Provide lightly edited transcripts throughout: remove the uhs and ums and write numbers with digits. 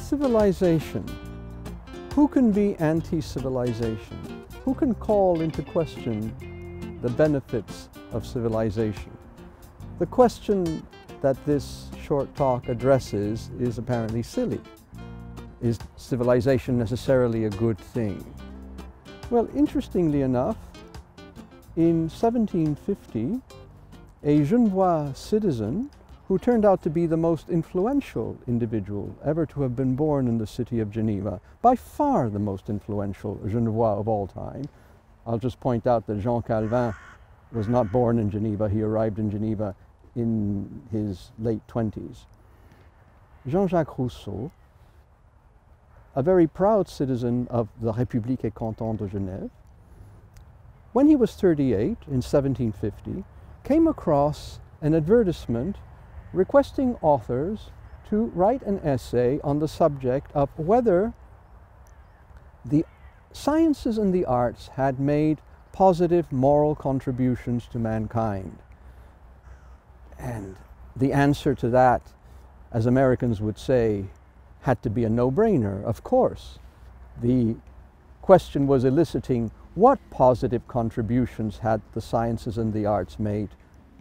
Civilization. Who can be anti-civilization? Who can call into question the benefits of civilization? The question that this short talk addresses is apparently silly. Is civilization necessarily a good thing? Well, interestingly enough, in 1750, a Genevois citizen who turned out to be the most influential individual ever to have been born in the city of Geneva, by far the most influential Genevois of all time. I'll just point out that Jean Calvin was not born in Geneva. He arrived in Geneva in his late 20s. Jean-Jacques Rousseau, a very proud citizen of the République et Canton de Genève, when he was 38 in 1750, came across an advertisement requesting authors to write an essay on the subject of whether the sciences and the arts had made positive moral contributions to mankind. And the answer to that, as Americans would say, had to be a no-brainer, of course. The question was eliciting what positive contributions had the sciences and the arts made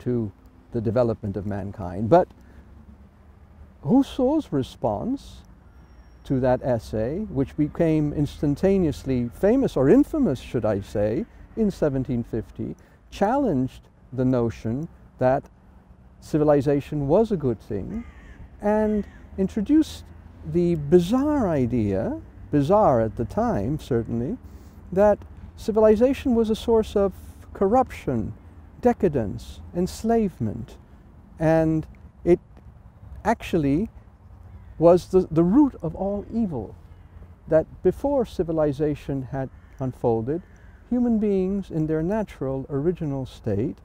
to the development of mankind. But Rousseau's response to that essay, which became instantaneously famous, or infamous should I say, in 1750, challenged the notion that civilization was a good thing and introduced the bizarre idea, bizarre at the time certainly, that civilization was a source of corruption, decadence, enslavement, and it actually was the root of all evil. That before civilization had unfolded, human beings in their natural, original state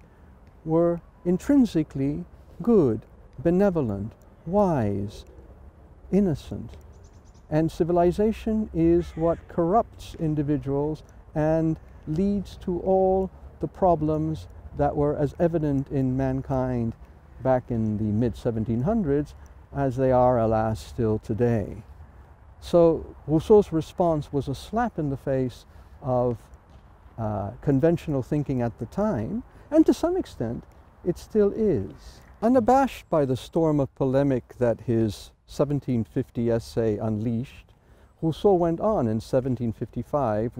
were intrinsically good, benevolent, wise, innocent. And civilization is what corrupts individuals and leads to all the problems that were as evident in mankind back in the mid-1700s as they are, alas, still today. So Rousseau's response was a slap in the face of conventional thinking at the time, and to some extent it still is. Unabashed by the storm of polemic that his 1750 essay unleashed, Rousseau went on in 1755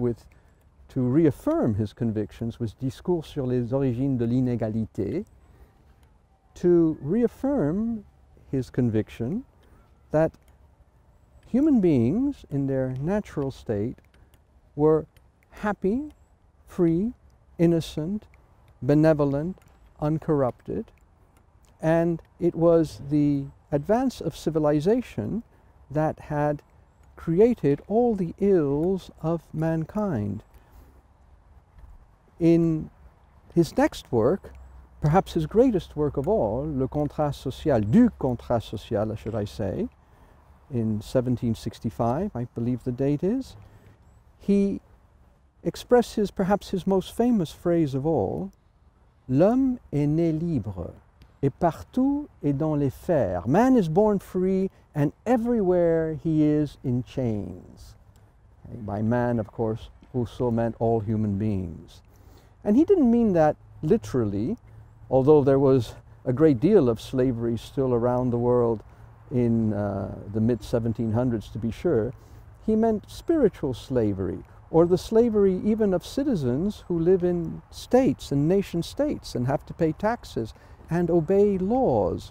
to reaffirm his convictions with Discours sur les origines de l'inégalité, to reaffirm his conviction that human beings in their natural state were happy, free, innocent, benevolent, uncorrupted, and it was the advance of civilization that had created all the ills of mankind. In his next work, perhaps his greatest work of all, Le Contrat Social, du Contrat Social, should I say, in 1765, I believe the date is, he expresses perhaps his most famous phrase of all: L'homme est né libre, et partout et dans les fers. Man is born free, and everywhere he is in chains. By man, of course, Rousseau meant all human beings. And he didn't mean that literally, although there was a great deal of slavery still around the world in the mid-1700s, to be sure. He meant spiritual slavery, or the slavery even of citizens who live in states and nation states and have to pay taxes and obey laws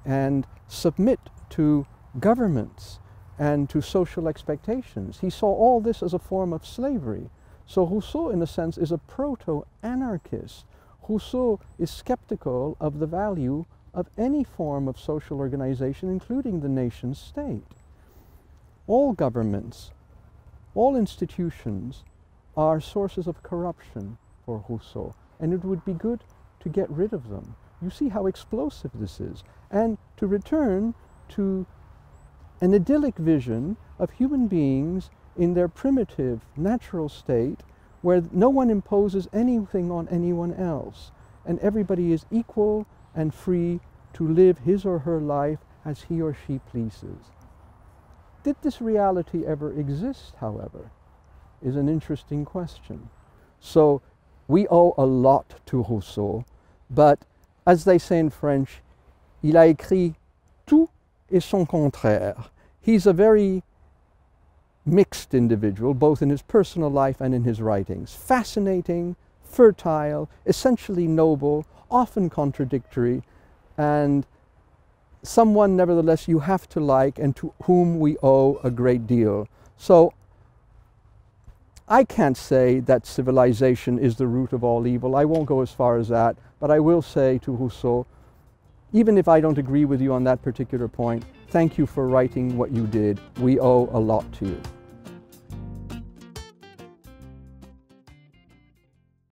and submit to governments and to social expectations. He saw all this as a form of slavery. So Rousseau, in a sense, is a proto-anarchist. Rousseau is skeptical of the value of any form of social organization, including the nation state. All governments, all institutions are sources of corruption for Rousseau, and it would be good to get rid of them. You see how explosive this is, and to return to an idyllic vision of human beings in their primitive, natural state, where no one imposes anything on anyone else, and everybody is equal and free to live his or her life as he or she pleases. Did this reality ever exist, however, is an interesting question. So we owe a lot to Rousseau, but as they say in French, il a écrit tout et son contraire. He's a very mixed individual, both in his personal life and in his writings. Fascinating, fertile, essentially noble, often contradictory, and someone, nevertheless, you have to like and to whom we owe a great deal. So I can't say that civilization is the root of all evil. I won't go as far as that, but I will say to Rousseau, even if I don't agree with you on that particular point, thank you for writing what you did. We owe a lot to you.